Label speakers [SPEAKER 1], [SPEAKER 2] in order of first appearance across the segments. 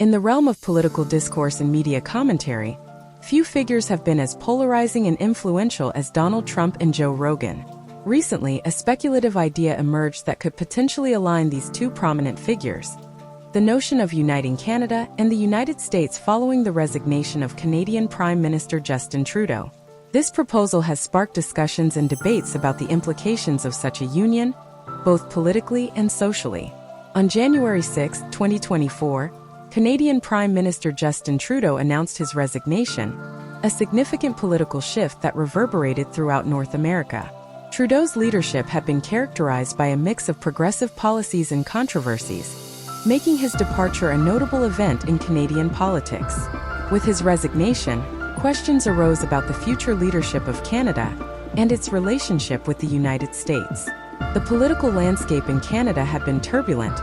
[SPEAKER 1] In the realm of political discourse and media commentary, few figures have been as polarizing and influential as Donald Trump and Joe Rogan. Recently, a speculative idea emerged that could potentially align these two prominent figures: the notion of uniting Canada and the United States following the resignation of Canadian Prime Minister Justin Trudeau. This proposal has sparked discussions and debates about the implications of such a union, both politically and socially. On January 6, 2024, Canadian Prime Minister Justin Trudeau announced his resignation, a significant political shift that reverberated throughout North America. Trudeau's leadership had been characterized by a mix of progressive policies and controversies, making his departure a notable event in Canadian politics. With his resignation, questions arose about the future leadership of Canada and its relationship with the United States. The political landscape in Canada had been turbulent,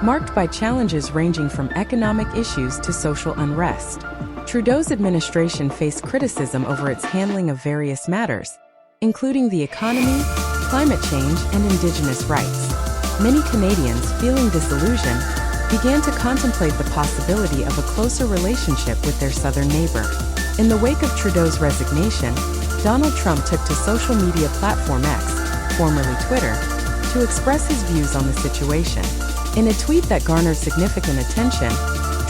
[SPEAKER 1] marked by challenges ranging from economic issues to social unrest. Trudeau's administration faced criticism over its handling of various matters, including the economy, climate change, and Indigenous rights. Many Canadians, feeling disillusioned, began to contemplate the possibility of a closer relationship with their southern neighbor. In the wake of Trudeau's resignation, Donald Trump took to social media platform X, formerly Twitter, to express his views on the situation. In a tweet that garnered significant attention,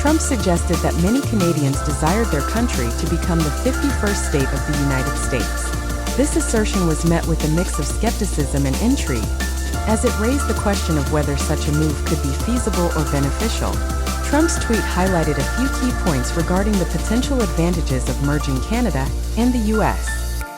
[SPEAKER 1] Trump suggested that many Canadians desired their country to become the 51st state of the United States. This assertion was met with a mix of skepticism and intrigue, as it raised the question of whether such a move could be feasible or beneficial. Trump's tweet highlighted a few key points regarding the potential advantages of merging Canada and the U.S.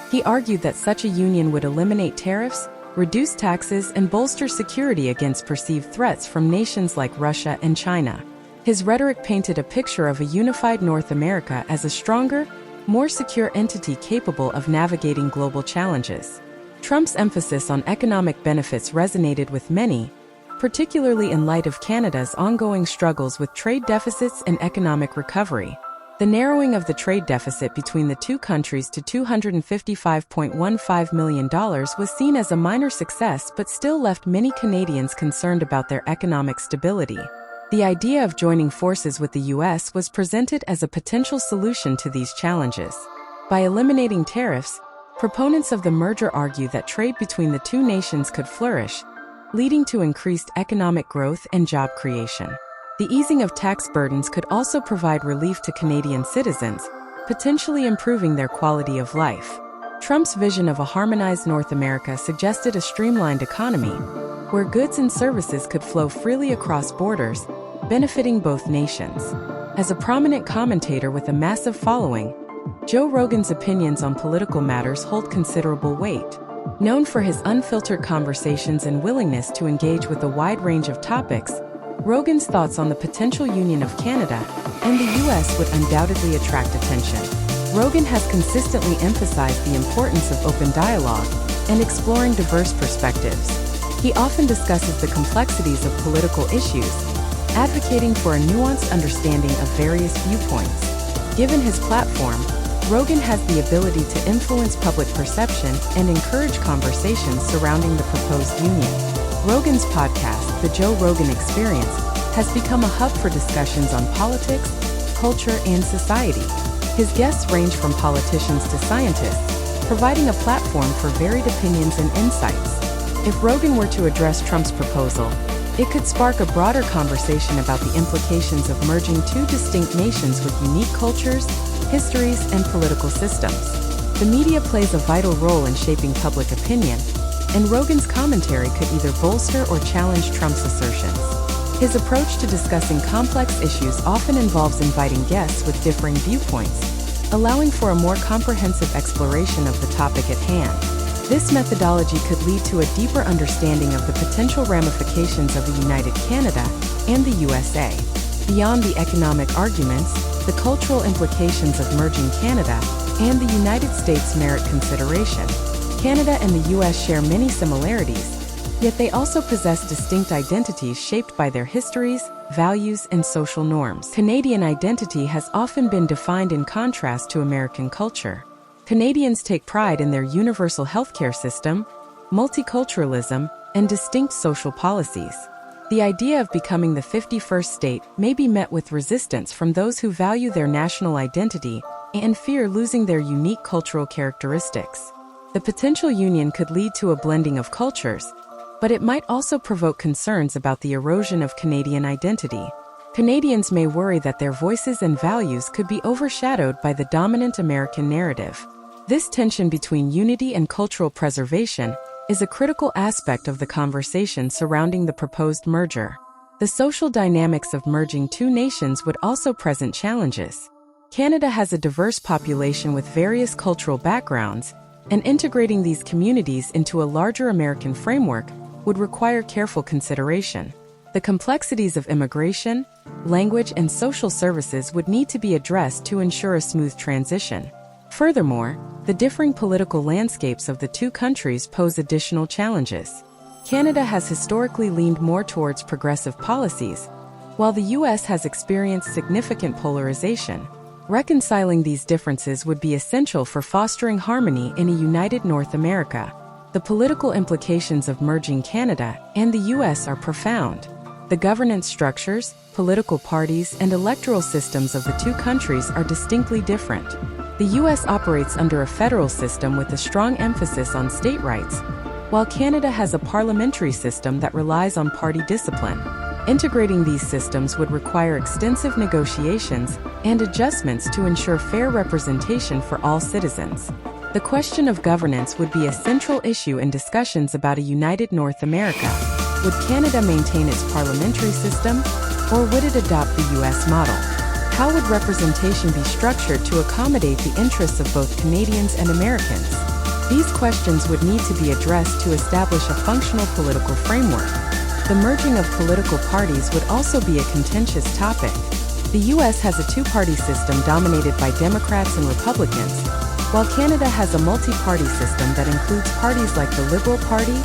[SPEAKER 1] He argued that such a union would eliminate tariffs, reduce taxes, and bolster security against perceived threats from nations like Russia and China. His rhetoric painted a picture of a unified North America as a stronger, more secure entity capable of navigating global challenges. Trump's emphasis on economic benefits resonated with many, particularly in light of Canada's ongoing struggles with trade deficits and economic recovery. The narrowing of the trade deficit between the two countries to $255.15 million was seen as a minor success but still left many Canadians concerned about their economic stability. The idea of joining forces with the U.S. was presented as a potential solution to these challenges. By eliminating tariffs, proponents of the merger argue that trade between the two nations could flourish, leading to increased economic growth and job creation. The easing of tax burdens could also provide relief to Canadian citizens, potentially improving their quality of life. Trump's vision of a harmonized North America suggested a streamlined economy, where goods and services could flow freely across borders, benefiting both nations. As a prominent commentator with a massive following, Joe Rogan's opinions on political matters hold considerable weight. Known for his unfiltered conversations and willingness to engage with a wide range of topics, Rogan's thoughts on the potential union of Canada and the U.S. would undoubtedly attract attention. Rogan has consistently emphasized the importance of open dialogue and exploring diverse perspectives. He often discusses the complexities of political issues, advocating for a nuanced understanding of various viewpoints. Given his platform, Rogan has the ability to influence public perception and encourage conversations surrounding the proposed union. Rogan's podcast, The Joe Rogan Experience, has become a hub for discussions on politics, culture, and society. His guests range from politicians to scientists, providing a platform for varied opinions and insights. If Rogan were to address Trump's proposal, it could spark a broader conversation about the implications of merging two distinct nations with unique cultures, histories, and political systems. The media plays a vital role in shaping public opinion, and Rogan's commentary could either bolster or challenge Trump's assertions. His approach to discussing complex issues often involves inviting guests with differing viewpoints, allowing for a more comprehensive exploration of the topic at hand. This methodology could lead to a deeper understanding of the potential ramifications of a united Canada and the USA. Beyond the economic arguments, the cultural implications of merging Canada and the United States merit consideration. Canada and the U.S. share many similarities, yet they also possess distinct identities shaped by their histories, values, and social norms. Canadian identity has often been defined in contrast to American culture. Canadians take pride in their universal healthcare system, multiculturalism, and distinct social policies. The idea of becoming the 51st state may be met with resistance from those who value their national identity and fear losing their unique cultural characteristics. The potential union could lead to a blending of cultures, but it might also provoke concerns about the erosion of Canadian identity. Canadians may worry that their voices and values could be overshadowed by the dominant American narrative. This tension between unity and cultural preservation is a critical aspect of the conversation surrounding the proposed merger. The social dynamics of merging two nations would also present challenges. Canada has a diverse population with various cultural backgrounds, and integrating these communities into a larger American framework would require careful consideration. The complexities of immigration, language, and social services would need to be addressed to ensure a smooth transition. Furthermore, the differing political landscapes of the two countries pose additional challenges. Canada has historically leaned more towards progressive policies, while the U.S. has experienced significant polarization. Reconciling these differences would be essential for fostering harmony in a united North America. The political implications of merging Canada and the U.S. are profound. The governance structures, political parties, and electoral systems of the two countries are distinctly different. The U.S. operates under a federal system with a strong emphasis on state rights, while Canada has a parliamentary system that relies on party discipline. Integrating these systems would require extensive negotiations and adjustments to ensure fair representation for all citizens. The question of governance would be a central issue in discussions about a united North America. Would Canada maintain its parliamentary system, or would it adopt the U.S. model? How would representation be structured to accommodate the interests of both Canadians and Americans? These questions would need to be addressed to establish a functional political framework. The merging of political parties would also be a contentious topic. The U.S. has a two-party system dominated by Democrats and Republicans, while Canada has a multi-party system that includes parties like the Liberal Party,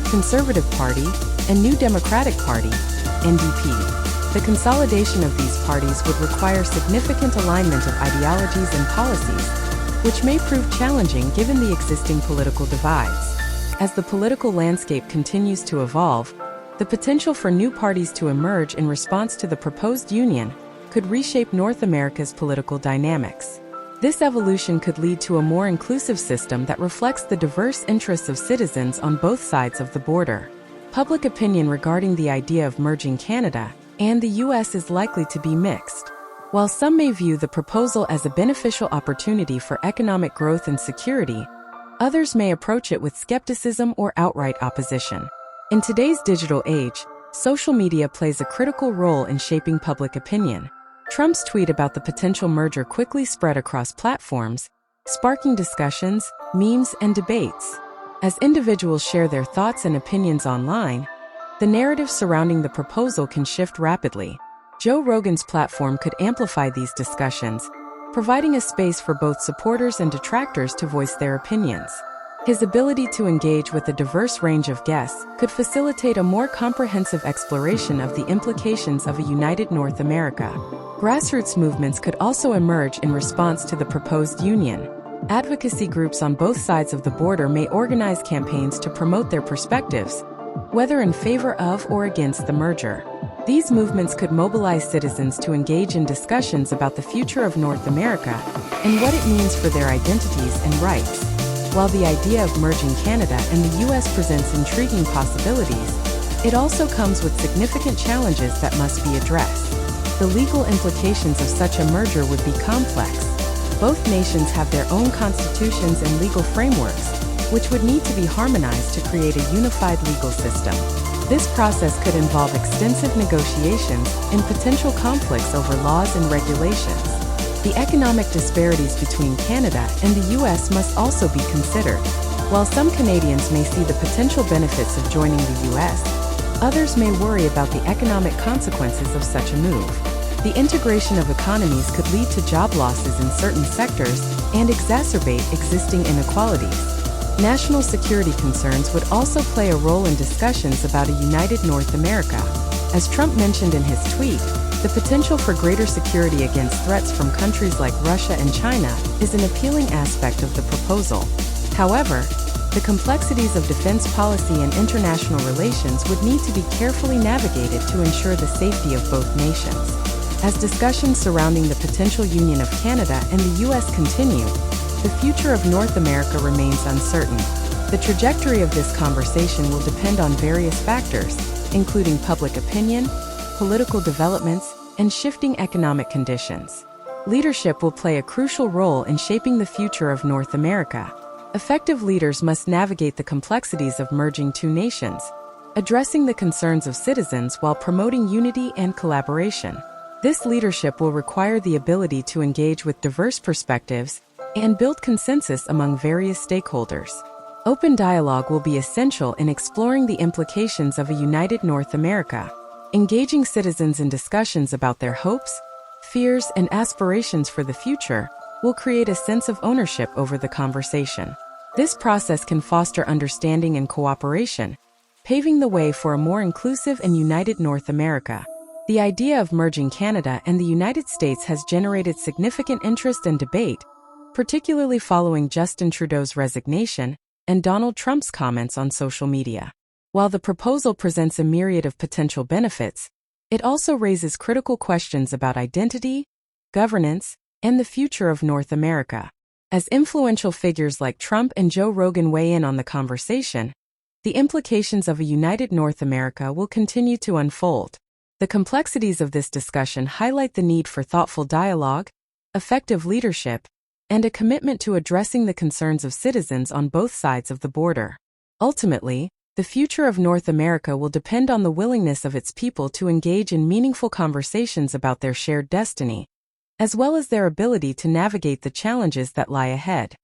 [SPEAKER 1] Conservative Party, and New Democratic Party, NDP. The consolidation of these parties would require significant alignment of ideologies and policies, which may prove challenging given the existing political divides. As the political landscape continues to evolve, the potential for new parties to emerge in response to the proposed union could reshape North America's political dynamics. This evolution could lead to a more inclusive system that reflects the diverse interests of citizens on both sides of the border. Public opinion regarding the idea of merging Canada and the U.S. is likely to be mixed. While some may view the proposal as a beneficial opportunity for economic growth and security, others may approach it with skepticism or outright opposition. In today's digital age, social media plays a critical role in shaping public opinion. Trump's tweet about the potential merger quickly spread across platforms, sparking discussions, memes, and debates. As individuals share their thoughts and opinions online, the narrative surrounding the proposal can shift rapidly. Joe Rogan's platform could amplify these discussions, providing a space for both supporters and detractors to voice their opinions. His ability to engage with a diverse range of guests could facilitate a more comprehensive exploration of the implications of a united North America. Grassroots movements could also emerge in response to the proposed union. Advocacy groups on both sides of the border may organize campaigns to promote their perspectives, whether in favor of or against the merger. These movements could mobilize citizens to engage in discussions about the future of North America and what it means for their identities and rights. While the idea of merging Canada and the U.S. presents intriguing possibilities, it also comes with significant challenges that must be addressed. The legal implications of such a merger would be complex. Both nations have their own constitutions and legal frameworks, which would need to be harmonized to create a unified legal system. This process could involve extensive negotiations and potential conflicts over laws and regulations. The economic disparities between Canada and the U.S. must also be considered. While some Canadians may see the potential benefits of joining the U.S., others may worry about the economic consequences of such a move. The integration of economies could lead to job losses in certain sectors and exacerbate existing inequalities. National security concerns would also play a role in discussions about a united North America. As Trump mentioned in his tweet, the potential for greater security against threats from countries like Russia and China is an appealing aspect of the proposal. However, The complexities of defense policy and international relations would need to be carefully navigated to ensure the safety of both nations. As discussions surrounding the potential union of Canada and the U.S. continue, the future of North America remains uncertain. The trajectory of this conversation will depend on various factors, including public opinion, political developments, and shifting economic conditions. Leadership will play a crucial role in shaping the future of North America. Effective leaders must navigate the complexities of merging two nations, addressing the concerns of citizens while promoting unity and collaboration. This leadership will require the ability to engage with diverse perspectives and build consensus among various stakeholders. Open dialogue will be essential in exploring the implications of a united North America. Engaging citizens in discussions about their hopes, fears, and aspirations for the future will create a sense of ownership over the conversation. This process can foster understanding and cooperation, paving the way for a more inclusive and united North America. The idea of merging Canada and the United States has generated significant interest and debate, particularly following Justin Trudeau's resignation and Donald Trump's comments on social media. While the proposal presents a myriad of potential benefits, it also raises critical questions about identity, governance, and the future of North America. As influential figures like Trump and Joe Rogan weigh in on the conversation, the implications of a united North America will continue to unfold. The complexities of this discussion highlight the need for thoughtful dialogue, effective leadership, and a commitment to addressing the concerns of citizens on both sides of the border. Ultimately, the future of North America will depend on the willingness of its people to engage in meaningful conversations about their shared destiny, as well as their ability to navigate the challenges that lie ahead.